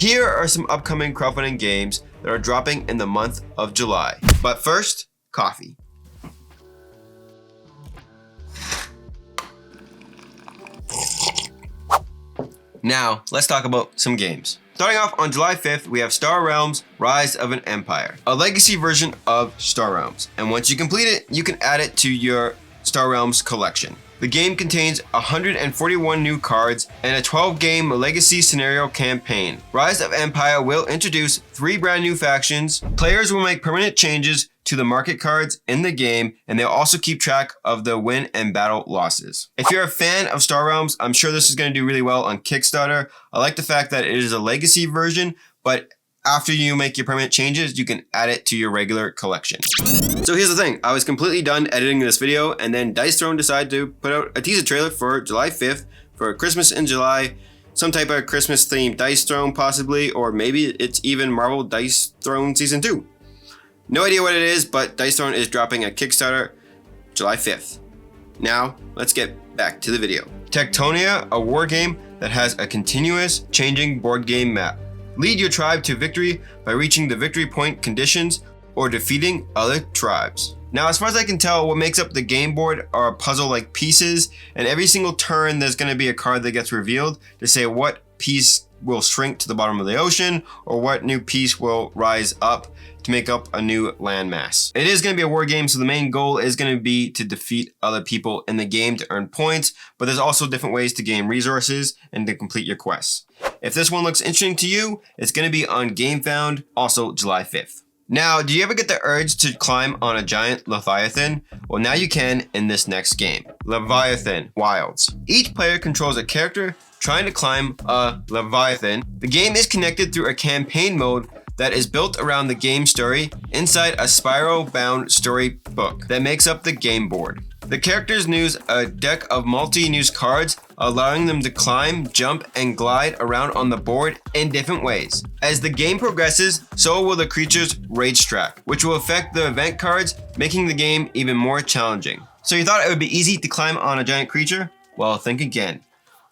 Here are some upcoming crowdfunding games that are dropping in the month of July. But first, coffee. Now, let's talk about some games. Starting off on July 5th, we have Star Realms Rise of an Empire, a legacy version of Star Realms. And once you complete it, you can add it to your Star Realms collection. The game contains 141 new cards and a 12-game legacy scenario campaign. Rise of Empire will introduce 3 brand new factions. Players will make permanent changes to the market cards in the game, and they'll also keep track of the win and battle losses. If you're a fan of Star Realms, I'm sure this is going to do really well on Kickstarter. I like the fact that it is a legacy version, but after you make your permanent changes, you can add it to your regular collection. So here's the thing, I was completely done editing this video, and then Dice Throne decided to put out a teaser trailer for July 5th for Christmas in July, some type of Christmas themed Dice Throne possibly, or maybe it's even Marvel Dice Throne Season 2. No idea what it is, but Dice Throne is dropping a Kickstarter July 5th. Now, let's get back to the video. Tectonia, a war game that has a continuous changing board game map. Lead your tribe to victory by reaching the victory point conditions or defeating other tribes. Now, as far as I can tell, what makes up the game board are puzzle-like pieces, and every single turn there's going to be a card that gets revealed to say what piece will shrink to the bottom of the ocean or what new piece will rise up to make up a new landmass. It is going to be a war game, so the main goal is going to be to defeat other people in the game to earn points, but there's also different ways to gain resources and to complete your quests. If this one looks interesting to you, it's going to be on GameFound, also July 5th. Now, do you ever get the urge to climb on a giant Leviathan? Well, now you can in this next game, Leviathan Wilds. Each player controls a character trying to climb a Leviathan. The game is connected through a campaign mode that is built around the game story inside a spiral-bound story book that makes up the game board. The characters use a deck of multi-use cards, allowing them to climb, jump, and glide around on the board in different ways. As the game progresses, so will the creature's rage track, which will affect the event cards, making the game even more challenging. So you thought it would be easy to climb on a giant creature? Well, think again.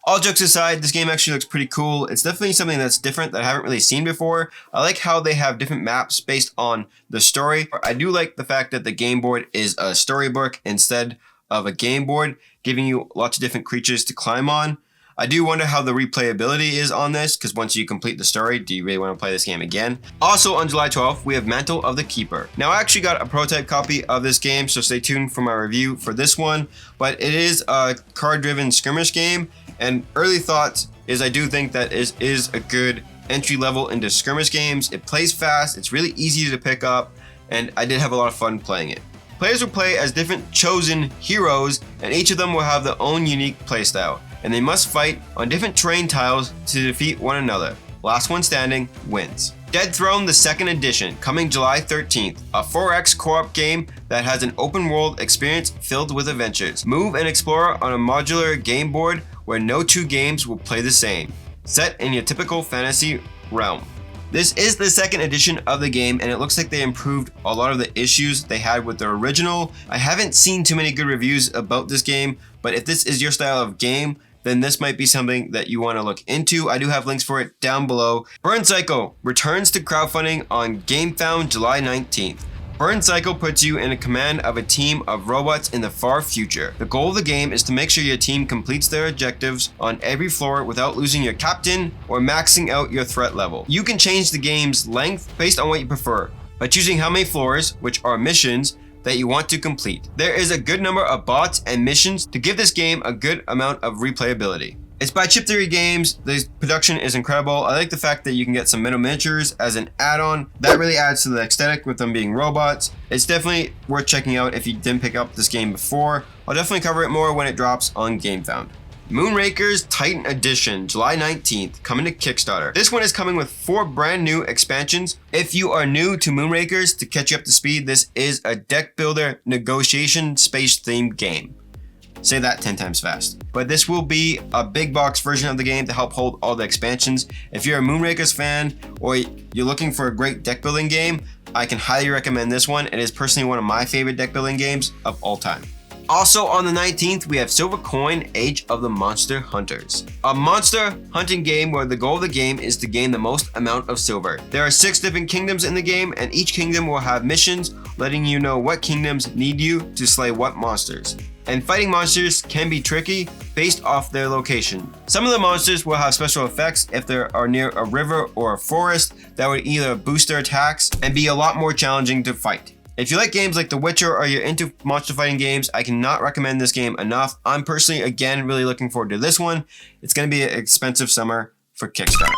All jokes aside, this game actually looks pretty cool. It's definitely something that's different that I haven't really seen before. I like how they have different maps based on the story. I do like the fact that the game board is a storybook instead of a game board, giving you lots of different creatures to climb on. I do wonder how the replayability is on this, because once you complete the story, do you really want to play this game again? Also on July 12th, we have Mantle of the Keeper. Now, I actually got a prototype copy of this game, so stay tuned for my review for this one, but it is a card-driven skirmish game, and early thoughts is I do think that it is a good entry level into skirmish games. It plays fast, it's really easy to pick up, and I did have a lot of fun playing it. Players will play as different chosen heroes, and each of them will have their own unique playstyle, and they must fight on different terrain tiles to defeat one another. Last one standing wins. Dead Throne, the 2nd edition, coming July 13th, a 4x co-op game that has an open world experience filled with adventures. Move and explore on a modular game board where no 2 games will play the same, set in your typical fantasy realm. This is the 2nd edition of the game, and it looks like they improved a lot of the issues they had with the original. I haven't seen too many good reviews about this game, but if this is your style of game, then this might be something that you want to look into. I do have links for it down below. Burncycle returns to crowdfunding on GameFound July 19th. Burncycle puts you in command of a team of robots in the far future. The goal of the game is to make sure your team completes their objectives on every floor without losing your captain or maxing out your threat level. You can change the game's length based on what you prefer by choosing how many floors, which are missions, that you want to complete. There is a good number of bots and missions to give this game a good amount of replayability. It's by Chip Theory Games. The production is incredible. I like the fact that you can get some metal miniatures as an add-on. That really adds to the aesthetic with them being robots. It's definitely worth checking out if you didn't pick up this game before. I'll definitely cover it more when it drops on GameFound. Moonrakers Titan Edition, July 19th, coming to Kickstarter. This one is coming with 4 brand new expansions. If you are new to Moonrakers, to catch you up to speed, this is a deck builder negotiation space themed game. Say that 10 times fast. But this will be a big box version of the game to help hold all the expansions. If you're a Moonrakers fan or you're looking for a great deck building game, I can highly recommend this one. It is personally one of my favorite deck building games of all time. Also on the 19th, we have Silver Coin Age of the Monster Hunters, a monster hunting game where the goal of the game is to gain the most amount of silver. There are 6 different kingdoms in the game, and each kingdom will have missions letting you know what kingdoms need you to slay what monsters. And fighting monsters can be tricky based off their location. Some of the monsters will have special effects if they are near a river or a forest that would either boost their attacks and be a lot more challenging to fight. If you like games like The Witcher or you're into monster fighting games, I cannot recommend this game enough. I'm personally, again, really looking forward to this one. It's going to be an expensive summer for Kickstarter.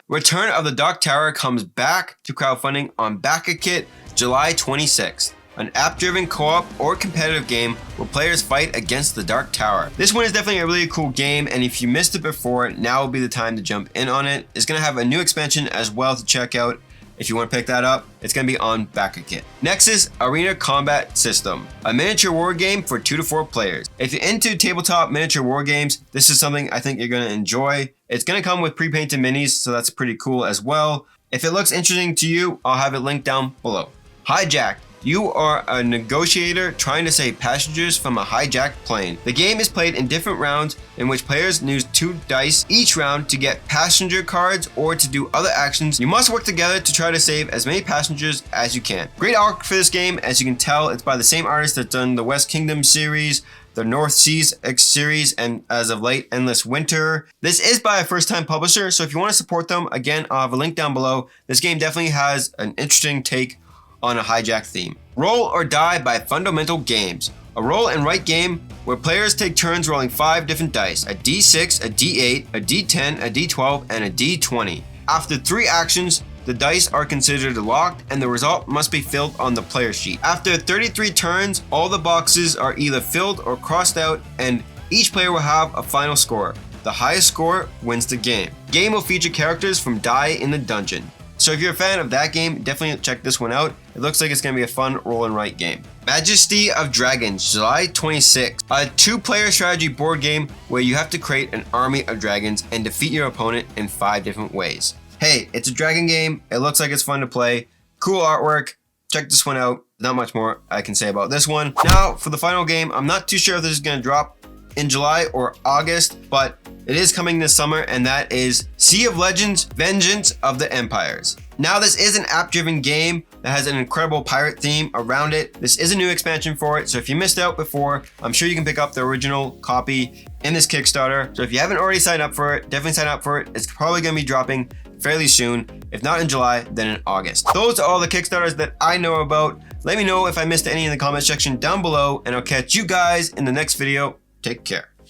Return of the Dark Tower comes back to crowdfunding on Backakit July 26th. An app-driven co-op or competitive game where players fight against the Dark Tower. This one is definitely a really cool game, and if you missed it before, now will be the time to jump in on it. It's going to have a new expansion as well to check out. If you want to pick that up, it's going to be on Backakit. Nexus Arena Combat System, a miniature war game for 2 to 4 players. If you're into tabletop miniature war games, this is something I think you're going to enjoy. It's going to come with pre-painted minis, so that's pretty cool as well. If it looks interesting to you, I'll have it linked down below. Hijacked. You are a negotiator trying to save passengers from a hijacked plane. The game is played in different rounds in which players use 2 dice each round to get passenger cards or to do other actions. You must work together to try to save as many passengers as you can. Great art for this game. As you can tell, it's by the same artist that's done the West Kingdom series, the North Seas X series, and as of late, Endless Winter. This is by a first-time publisher, so if you want to support them, again, I'll have a link down below. This game definitely has an interesting take on a hijack theme. Roll or Die by Fundamental Games, a roll and write game where players take turns rolling 5 different dice, a d6, a d8, a d10, a d12, and a d20. After 3 actions, the dice are considered locked and the result must be filled on the player sheet. After 33 turns, all the boxes are either filled or crossed out, and each player will have a final score. The highest score wins the game. Game will feature characters from Die in the Dungeon. So if you're a fan of that game, definitely check this one out. It looks like it's going to be a fun roll and write game. Majesty of Dragons, July 26th. A 2-player strategy board game where you have to create an army of dragons and defeat your opponent in 5 different ways. Hey, it's a dragon game. It looks like it's fun to play. Cool artwork. Check this one out. Not much more I can say about this one. Now, for the final game, I'm not too sure if this is going to drop in July or August, but it is coming this summer, and that is Sea of Legends: Vengeance of the Empires. Now, this is an app-driven game that has an incredible pirate theme around it. This is a new expansion for it, so if you missed out before, I'm sure you can pick up the original copy in this Kickstarter. So if you haven't already signed up for it, definitely sign up for it. It's probably going to be dropping fairly soon. If not in July, then in August. Those are all the Kickstarters that I know about. Let me know if I missed any in the comment section down below, and I'll catch you guys in the next video. Take care.